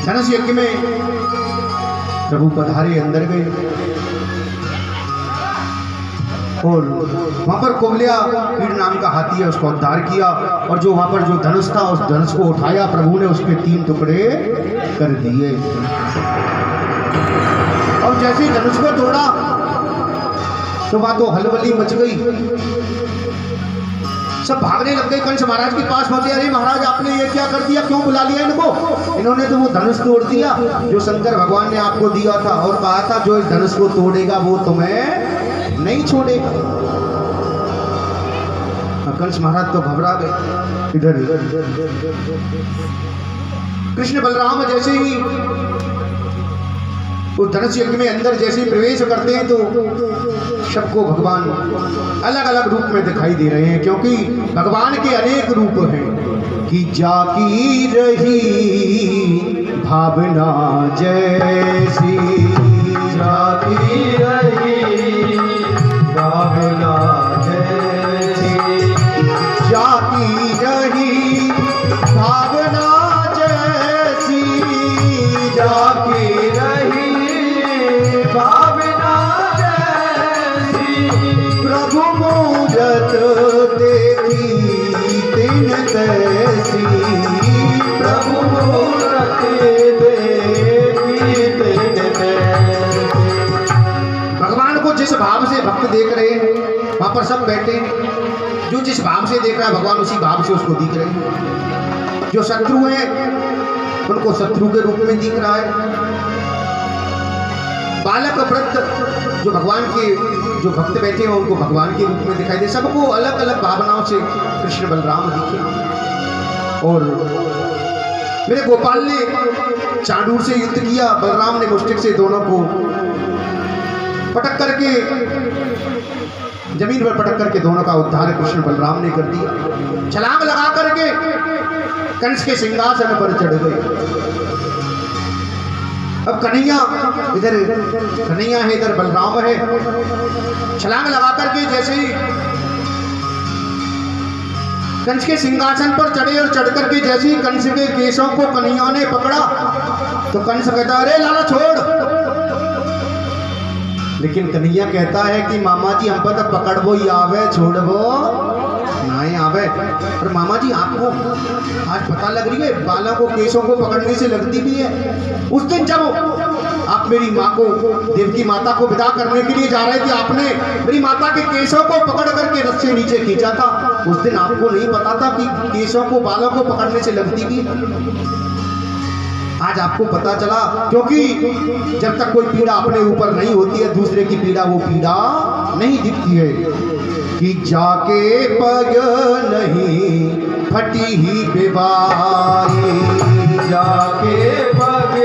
धनुष यज्ञ में प्रभु पधारे, अंदर गए और वहां पर कुबलिया कीड़ नाम का हाथी है, उसको उद्धार किया और जो वहां पर जो धनुष था उस धनुष को उठाया, प्रभु ने उसके 3 टुकड़े कर दिए। और जैसे ही धनुष को तोड़ा तो वहां तो हलबली मच गई, सब भागने लग गए, कंस महाराज के पास पहुंचे। अरे महाराज आपने ये क्या कर दिया, क्यों बुला लिया इनको? इन्होंने तो वो धनुष तोड़ दिया जो शंकर भगवान ने आपको दिया था और कहा था जो इस धनुष को तोड़ेगा वो तुम्हें नहीं छोड़ेगा। कंस महाराज तो घबरा गए। इधर कृष्ण बलराम जैसे ही उस धनुष यज्ञ में अंदर जैसे प्रवेश करते हैं तो सबको भगवान अलग अलग रूप में दिखाई दे रहे हैं, क्योंकि भगवान के अनेक रूप हैं। कि जाकी रही भावना जैसी, जाकी रही भावना जैसी, जाकी रही भावना जैसी, जाकी रही भावना जैसी, प्रभु मूरत देखी तिन तैसी, प्रभु मूरत देखी तिन तैसी। भगवान को जिस भाव से भक्त देख रहे हैं वहां पर सब बैठे हैं, जो जिस भाव से देख रहा है भगवान उसी भाव से उसको दिख रहे हैं। जो शत्रु है उनको शत्रु के रूप में दिख रहा है। बालक वृद्ध जो भगवान के जो भक्त बैठे हैं उनको भगवान के रूप में दिखाई दे। सबको अलग अलग भावनाओं से कृष्ण बलराम दिखे। और मेरे गोपाल ने चांडूर से युद्ध किया, बलराम ने मुष्टिक से दोनों को पटक करके जमीन पर पटक करके दोनों का उद्धार कृष्ण बलराम ने कर दिया। छलांग लगा करके कंस के सिंहासन पर चढ़ गए। अब कन्हैया इधर कन्हैया है, इधर बलराम है। छलांग लगा करके जैसे ही कंस के सिंहासन पर चढ़े और चढ़ करके जैसे ही कंस के केशों को कन्हैया ने पकड़ा तो कंस कहता अरे लाला छोड़। लेकिन कन्हैया कहता है कि मामा जी हम पर तो पकड़बो ही आवे, छोड़बो नहीं आवे। पर मामा जी आपको आज पता लग रही है बालों को केशों को पकड़ने से लगती भी है। उस दिन जब आप मेरी माँ को देवकी माता को विदा करने के लिए जा रहे थे, आपने मेरी माता के केशों को पकड़ करके रस्से से नीचे खींचा था। उस दिन आपको नहीं पता था कि केशों को बालों को पकड़ने से लगती भी है। आज आपको पता चला, क्योंकि जब तक कोई पीड़ा अपने ऊपर नहीं होती है दूसरे की पीड़ा वो पीड़ा नहीं दिखती है। कि जाके पग नहीं फटी ही बेबाई, जाके पग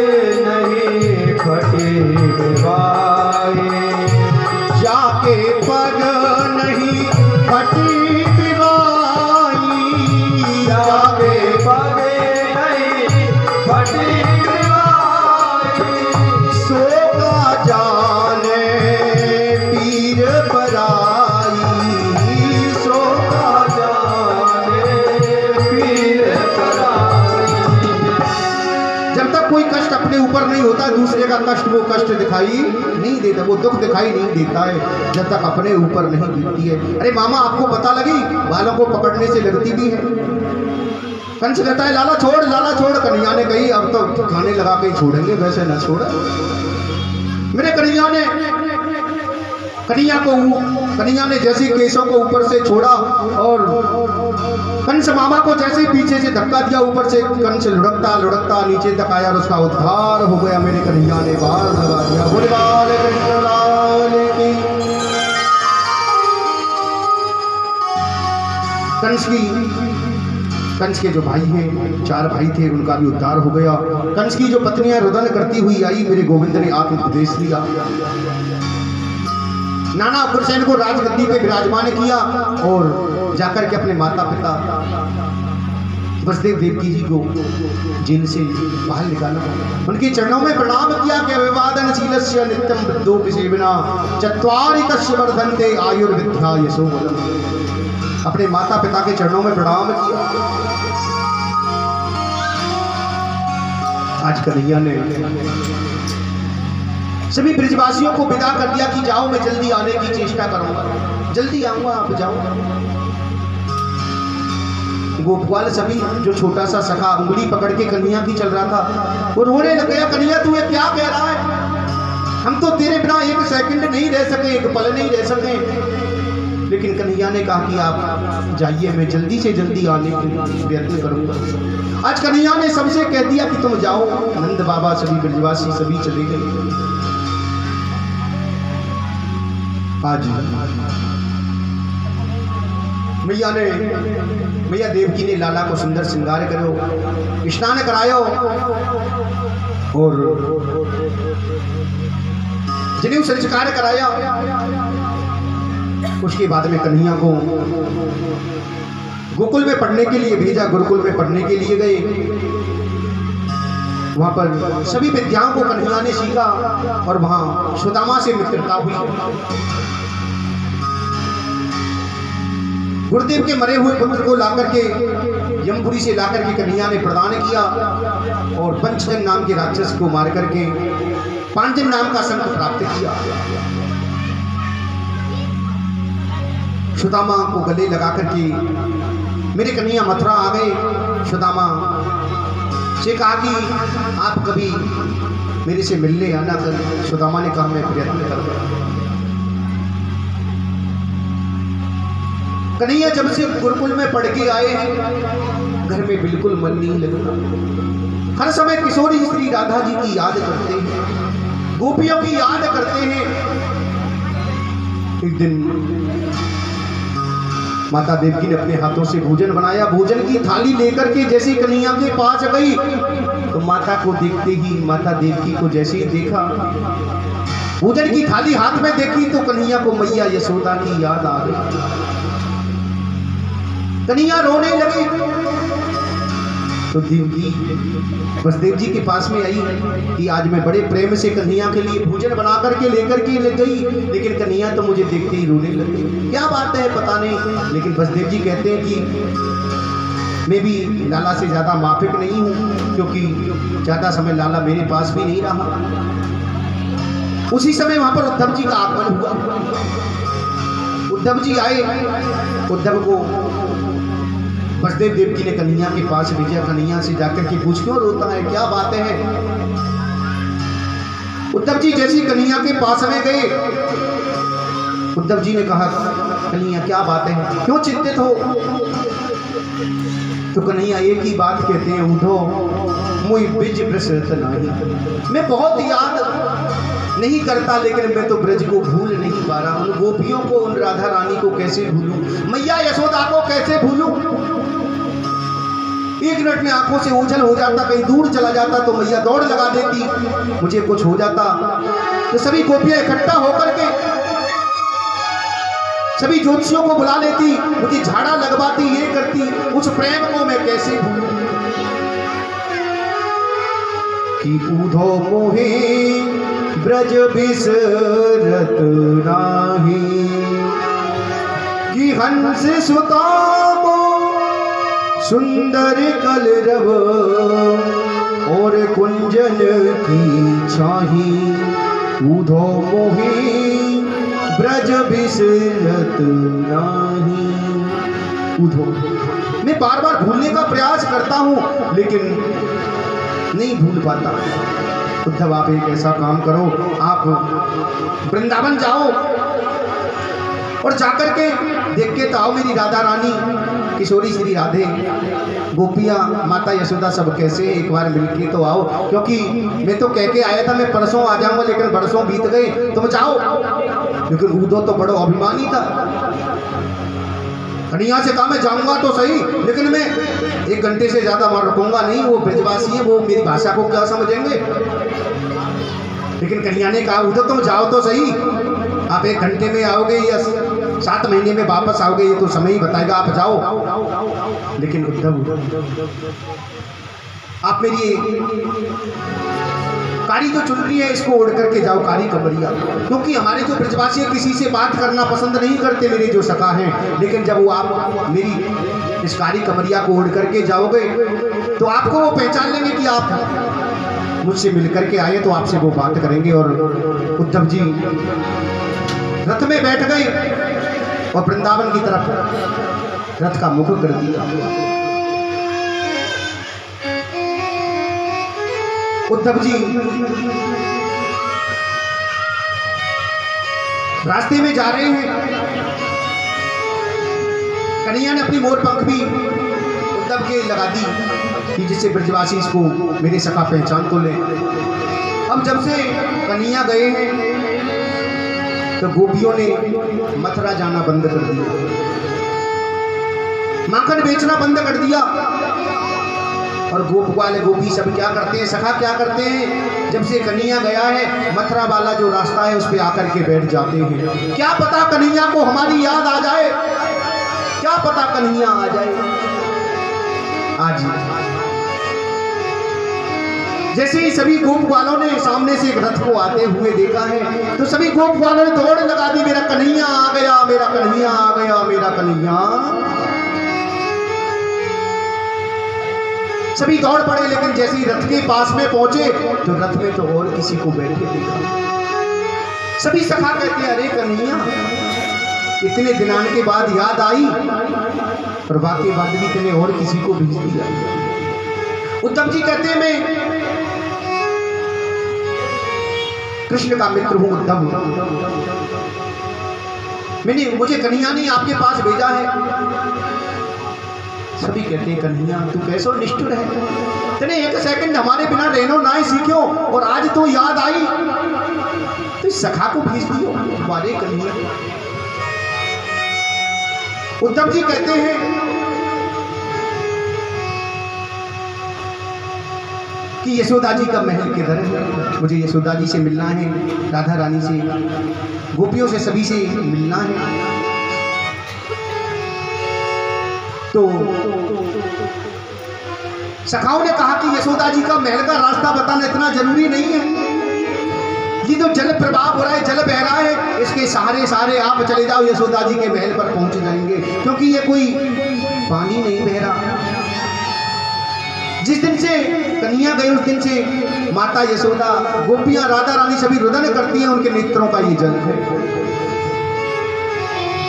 नहीं फटी बेबाई, जाके पग नहीं फटी बेबाई, जाके पग नहीं फटी बेबाई, सो का जाने पीर पराई, सो का जाने पीर पराई। जब तक कोई कष्ट अपने ऊपर नहीं होता दूसरे का कष्ट वो कष्ट दिखाई नहीं देता, वो दुख दिखाई नहीं देता है जब तक अपने ऊपर नहीं बीतती है। अरे मामा आपको पता लगी बालों को पकड़ने से लगती भी है। कंस कहता है लाला छोड़, लाला छोड़। कन्हैया ने कही अब तो खाने लगा के छोड़ेंगे, वैसे न छोड़। मेरे कन्हैया ने जैसे केशों को ऊपर से छोड़ा और कंस मामा को जैसे पीछे से धक्का दिया, ऊपर से कंस लुढ़कता लुढ़कता नीचे तक आया और उसका उद्धार हो गया। मेरे कन्हैया ने बाल लगा दिया। बोले बाल कृष्ण लाल की। कंस के जो भाई हैं, 4 भाई थे, उनका भी उद्धार हो गया। कंस की जो पत्नियां रुदन करती हुई आई, मेरे गोविंद ने आत्मोपदेश लिया। नाना अग्रसेन को राजगद्दी पे विराजमान किया और जाकर के अपने माता पिता वसुदेव देवकी जी को जेल से बाहर निकाला, उनके चरणों में प्रणाम किया कि अभिवादन शीलस्य नित्यम वृद्धोपि सेवना चत्वारि तस्य वर्धन्ते आयुर्विद्या यशोबलम्। अपने माता पिता के चरणों में प्रणाम किया। आज कन्हैया ने सभी ब्रजवासियों को विदा कर दिया कि जाओ, मैं जल्दी आने की चेष्टा करूंगा, जल्दी आऊंगा, आप जाओ। गोपाल सभी जो छोटा सा सखा उंगली पकड़ के कन्हैया की चल रहा था, वो रोने लग गया। कन्हैया तू ये क्या कह रहा है? हम तो तेरे बिना एक सेकंड नहीं रह सके, एक पल नहीं रह सके। लेकिन कन्हैया ने कहा कि आप जाइए, मैं जल्दी से जल्दी आने की प्रयत्न करूंगा। आज कन्हैया ने सबसे कह दिया कि तुम जाओ। नंद बाबा सभी ब्रजवासी सभी चले गए। आज मैया देवकी ने लाला को सुंदर श्रृंगार करो, स्नान करायो और जनेऊ संस्कार कराया। उसके बाद में कन्हैया को गोकुल में पढ़ने के लिए भेजा। गुरुकुल में पढ़ने के लिए गए। वहां पर सभी विद्याओं को कन्हैया ने सीखा और वहां सुदामा से मित्रता हुई। गुरुदेव के मरे हुए पुत्र को लाकर के यमपुरी से लाकर के कन्हैया ने प्रदान किया और पंचजन नाम के राक्षस को मार करके पांचजन नाम का शंख प्राप्त किया। सुदामा को गले लगा करके मेरे कन्हैया मथुरा आ गए। सुदामा से कहा कि आप कभी मेरे से मिलने आना कर। सुदामा ने कहा मैं प्रयत्न करूंगा। कन्हैया जब से गुरुकुल में पढ़ के आए हैं, घर में बिल्कुल मन नहीं लगता। हर समय किशोरी श्री राधा जी की याद करते हैं, गोपियों की याद करते हैं। एक दिन माता देवकी ने अपने हाथों से भोजन बनाया। भोजन की थाली लेकर के जैसे कन्हैया के पास गई तो माता को देखते ही माता देवकी को जैसे ही देखा, भोजन की थाली हाथ में देखी तो कन्हैया को मैया यशोदा की याद आ गई। कन्हैया रोने लगी तो देवकी वसुदेव जी के पास में आई कि आज मैं बड़े प्रेम से कन्हैया के लिए भोजन बना करके लेकर के ले गई, लेकिन कन्हैया तो मुझे देखते ही रोने लगी। क्या बात है पता नहीं। लेकिन वसुदेव जी कहते हैं कि मैं भी लाला से ज्यादा माफिक नहीं हूं, क्योंकि ज्यादा समय लाला मेरे पास भी नहीं रहा। उसी समय वहां पर उद्धव जी का आगमन हुआ। उद्धव जी आए। उद्धव को वसुदेव देवकी ने कन्हैया के पास भेजा। कन्हैया से जाकर के पूछ क्यों रोता है, क्या बातें हैं? उद्धव जी जैसे कन्हैया के पास में गए, उद्धव जी ने कहा कन्हैया क्या बातें हैं, क्यों चिंतित हो? तो कन्हैया एक ही बात कहते हैं, उद्धो मुई बिज प्रसरत नहीं। मैं बहुत याद नहीं करता, लेकिन मैं तो ब्रज को भूल नहीं पा रहा। उन गोपियों को, उन राधा रानी को कैसे भूलूं, मैया यशोदा को कैसे भूलूं? एक मिनट में आंखों से ओझल हो जाता, कहीं दूर चला जाता तो मैया दौड़ लगा देती, मुझे कुछ हो जाता तो सभी गोपियां इकट्ठा होकर के सभी ज्योतिषियों को बुला लेती, मुझे झाड़ा लगवाती, ये करती। उस प्रेम को मैं कैसे भूलूं? कि उधो मोहे ब्रज बिसरत नाही, कि हंस सुतामो सुंदर कलरव और कुंजन की छाही। उधो मोहे ब्रज बिसरत नाही। उधो मैं बार बार भूलने का प्रयास करता हूं, लेकिन नहीं भूल पाता। उद्धव आप एक ऐसा काम करो, आप वृंदावन जाओ और जाकर के देख के तो आओ मेरी राधा रानी, किशोरी श्री राधे, गोपियां, माता यशोदा सब कैसे, एक बार मिलके तो आओ। क्योंकि मैं तो कह के आया था मैं परसों आ जाऊंगा, लेकिन बरसों बीत गए, तुम जाओ। लेकिन उद्धव तो बड़ा अभिमानी था। कन्हैया से कहा मैं जाऊंगा तो सही, लेकिन मैं 1 घंटे से ज्यादा वहां रुकूंगा नहीं। वो ब्रजवासी है, वो मेरी भाषा को क्या समझेंगे। लेकिन कन्हैया ने कहा उद्धव तुम जाओ तो सही, आप 1 घंटे में आओगे या 7 महीने में वापस आओगे, ये तो समय ही बताएगा, आप जाओ। लेकिन उद्धव आप मेरी कारी जो चुन रही है इसको ओढ़ करके जाओ, कारी कमरिया। क्योंकि हमारे जो ब्रजवासी किसी से बात करना पसंद नहीं करते, मेरे जो सखा हैं। लेकिन जब वो आप मेरी इस कारी कमरिया को ओढ़ करके जाओगे तो आपको वो पहचान लेंगे कि आप मुझसे मिलकर के आए तो आपसे वो बात करेंगे। और उद्धव जी रथ में बैठ गए और वृंदावन की तरफ रथ का मुख कर दिया। उद्धव जी रास्ते में जा रहे हैं। कन्हैया ने अपनी मोर पंख भी उद्धव के लगा दी कि जिससे ब्रजवासी इसको मेरे सखा पहचान तो ले। अब जब से कन्हैया गए हैं तो गोपियों ने मथुरा जाना बंद कर दिया, माखन बेचना बंद कर दिया। और गोप वाले गोपी सब क्या करते हैं, सखा क्या करते हैं, जब से कन्हैया गया है मथुरा वाला जो रास्ता है उस पे आकर के बैठ जाते हैं। क्या पता कन्हैया को हमारी याद आ जाए, क्या पता कन्हैया आ जाए। आज जैसे ही सभी गोप वालों ने सामने से एक रथ को आते हुए देखा है तो सभी गोप वालों ने दौड़ लगा दी, मेरा कन्हैया आ गया, मेरा कन्हैया आ गया, मेरा कन्हैया। सभी दौड़ पड़े, लेकिन जैसे ही रथ के पास में पहुंचे तो रथ में तो और किसी को बैठे देखा। सभी सखा कहते हैं, अरे कन्हैया इतने दिनान के बाद याद आई, पर वाकई बाद भी इतने और किसी को भेज दिया। उद्धव जी कहते हैं, मैं कृष्ण का मित्र हूं उद्धव, मुझे कन्हैया ने आपके पास भेजा है। सभी कहते हैं, कन्हैया तू कैसो निष्ठुर है, तने एक सेकंड हमारे बिना रहनो ना ही सीखो और आज तो याद आई तो सखा को भेज दियो। वारे कन्हैया। उद्धव जी कहते हैं कि यशोदा जी का महल किधर है, मुझे यशोदा जी से मिलना है, राधा रानी से, गोपियों से, सभी से मिलना है। तो सखाओं ने कहा कि यशोदा जी का महल का रास्ता बताना इतना जरूरी नहीं है, ये जो जल प्रवाह हो रहा है, जल बह रहा है, इसके सहारे सहारे आप चले जाओ, यशोदा जी के महल पर पहुंच जाएंगे, क्योंकि ये कोई पानी नहीं बह रहा। जिस दिन से कन्हैया गए उस दिन से माता यशोदा, गोपियां, राधा रानी सभी रुदन करती हैं, उनके नेत्रों का ये जल है।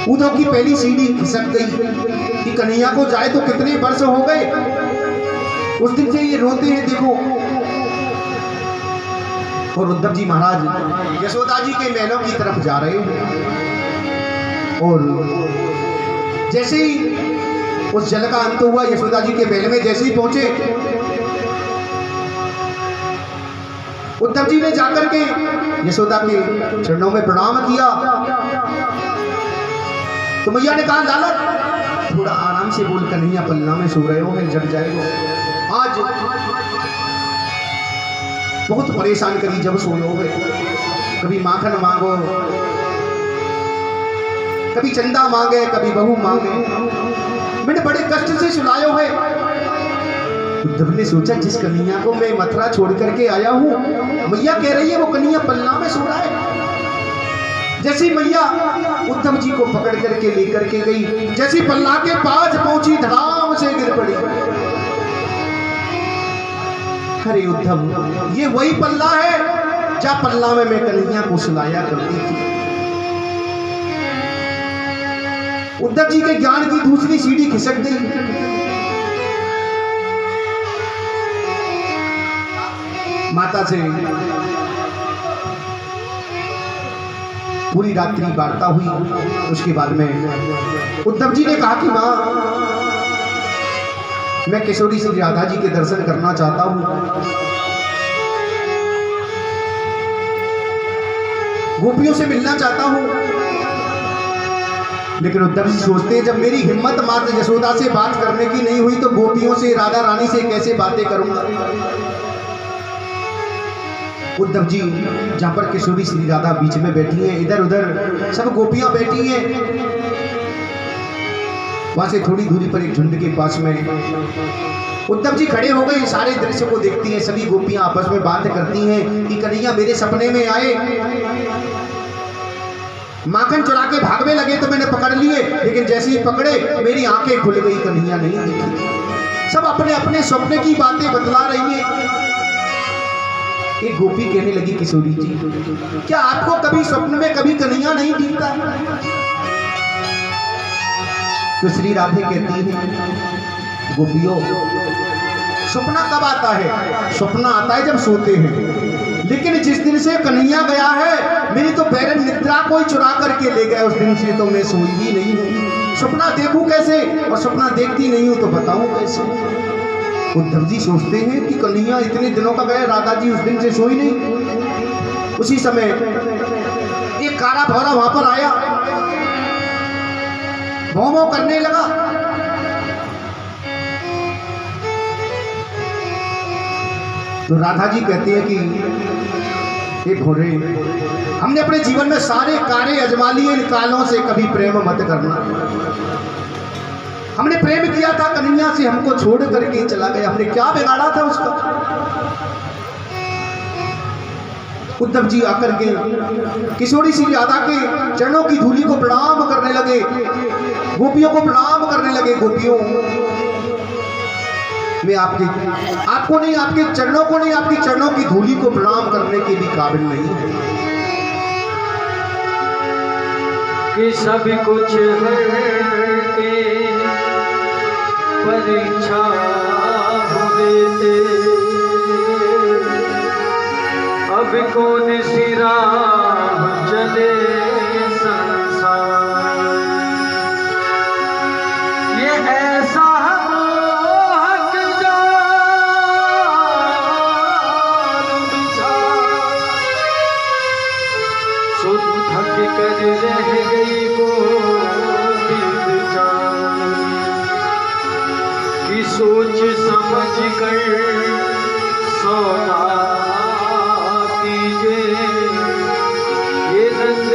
उद्धव की पहली सीढ़ी खिसक गई कि कन्हैया को जाए तो कितने वर्ष हो गए। उस दिन से ये रोते हैं, देखो। और उद्धव जी महाराज यशोदा जी के महलों की तरफ जा रहे हैं और जैसे ही उस जल का अंत हुआ, यशोदा जी के महल में जैसे ही पहुंचे, उद्धव जी ने जाकर के यशोदा के चरणों में प्रणाम किया। तो मैया ने कहा, लाला थोड़ा आराम से बोल, कन्हैया पल्ला में सो रहे हो, मैं जग जाएगा। आज बहुत परेशान करी जब सोयो है, कभी माखन मांगो, कभी चंदा मांगे, कभी बहू मांगे, मैंने बड़े कष्ट से सुलायो है। उद्धव ने सोचा, जिस कन्हैया को मैं मथुरा छोड़ करके आया हूं, मैया कह रही है वो कन्हैया पल्ला में सो रहा है। जैसी मैया उद्धव जी को पकड़ करके लेकर के गई, जैसी पल्ला के पास पहुंची, धड़ाम से गिर पड़ी। अरे उद्धव, ये वही पल्ला है जहां पल्ला में मैं कन्हैया को सुलाया करती थी। उद्धव जी के ज्ञान की दूसरी सीढ़ी खिसक गई। माता से पूरी रात्रि वार्ता हुई। उसके बाद में उद्धव जी ने कहा कि मां, मैं किशोरी श्री राधा जी के दर्शन करना चाहता हूं, गोपियों से मिलना चाहता हूं। लेकिन उद्धव जी सोचते हैं, जब मेरी हिम्मत माता यशोदा से बात करने की नहीं हुई तो गोपियों से, राधा रानी से कैसे बातें करूंगा। उद्धव जी जहां पर किशोरी श्री राधा बीच में बैठी हैं, इधर उधर सब गोपियां बैठी हैं, वहां से थोड़ी दूरी पर एक झुंड के पास में उद्धव जी खड़े हो गए, सारे दृश्य को देखती हैं। सभी गोपियां आपस में बात करती हैं कि कन्हैया मेरे सपने में आए, माखन चुरा के भागने लगे तो मैंने पकड़ लिए, लेकिन जैसे ही पकड़े मेरी आंखें खुल गई, कन्हैया नहीं दिखी। सब अपने अपने सपने की बातें बतला रही है। एक गोपी कहने लगी, किशोरी जी क्या आपको कभी स्वप्न में कभी कन्हैया नहीं दिखता? तो श्री राधे कहती है, गोपियों सपना कब आता है? सपना आता है जब सोते हैं। लेकिन जिस दिन से कन्हैया गया है मेरी तो बैरन निद्रा कोई चुरा करके ले गया, उस दिन से तो मैं सोई भी नहीं हूँ। सपना देखूं कैसे? और सपना देखती नहीं हूँ तो बताऊं कैसे? उद्धव जी सोचते हैं कि कन्हैया इतने दिनों का गया, राधा जी उस दिन से सोई नहीं। उसी समय एक काला भौरा वहां पर आया, भौं भौं करने लगा। तो राधा जी कहती है कि भोरे हमने अपने जीवन में सारे कार्य अजमा लिए, इन कालों से कभी प्रेम मत करना। हमने प्रेम किया था कन्हैया से, हमको छोड़ करके चला गया, हमने क्या बिगाड़ा था उसका? उद्धव जी आकर के किशोरी श्री राधा के चरणों की धूली को प्रणाम करने लगे, गोपियों को प्रणाम करने लगे। गोपियों मैं आपको नहीं, आपके चरणों को नहीं, आपकी चरणों की धूली को प्रणाम करने के भी काबिल नहीं है कि सब कुछ के परीक्षा देते, अब कौन सी राह चले संसार। ये ऐसा कर रह गई वो कि सोच समझ कर सौदा कीजिए, ये नंद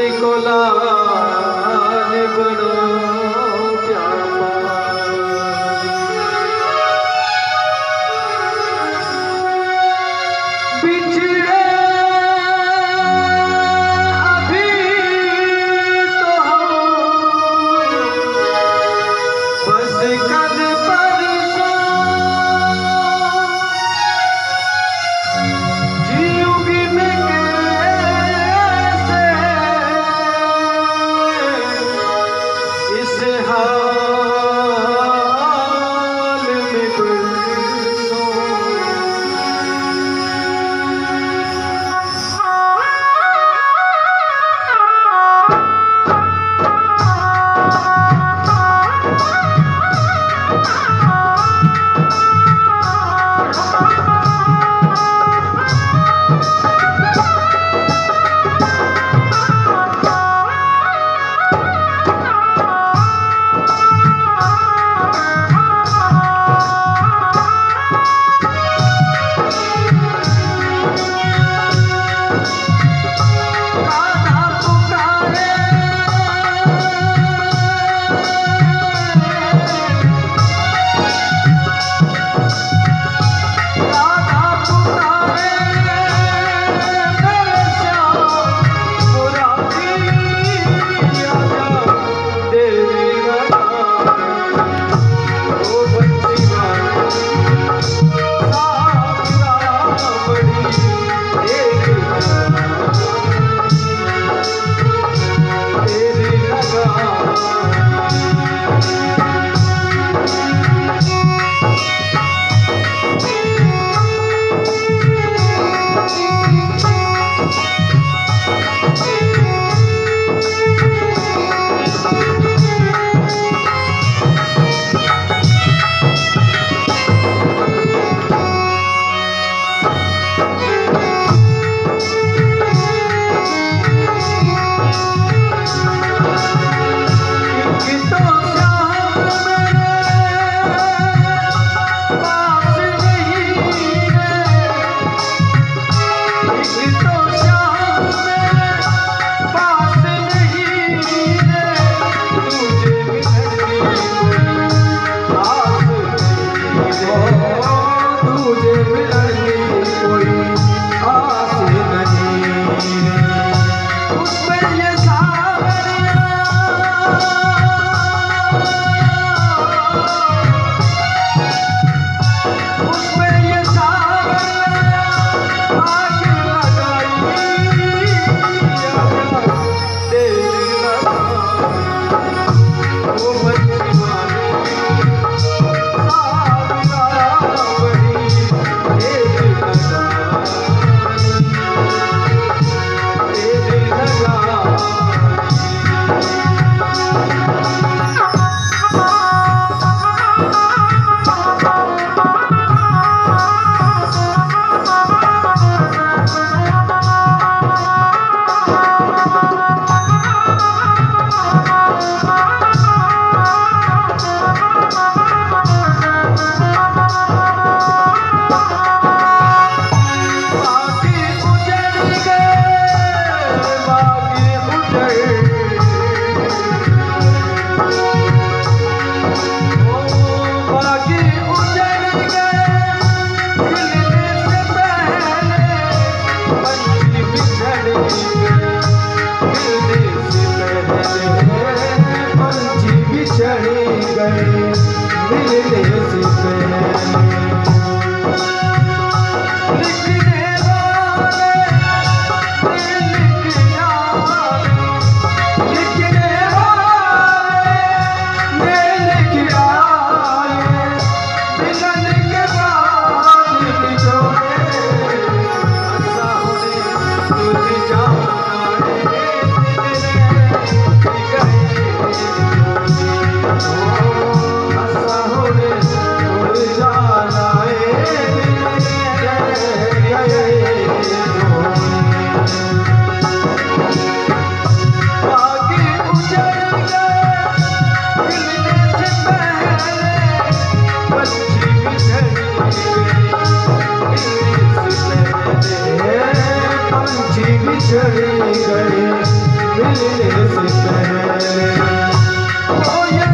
पंछी बिछड़ गए मिलने से पहले। लिखने वाले लिख आए, लिखने वाले लिख आए, मिलन के बाद बिछोड़े। ऐसा होने तुझ जाना बिछड़ गए मिलने से पहले। कोयल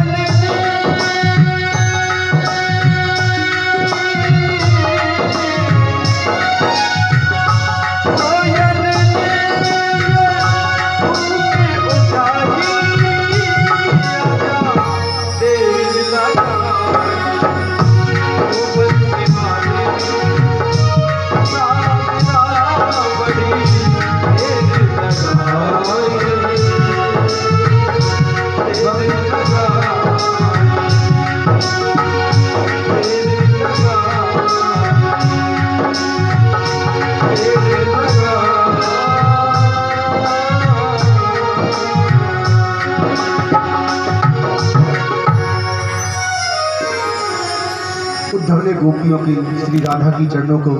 उद्धव ने गोपियों की श्री राधा की चरणों को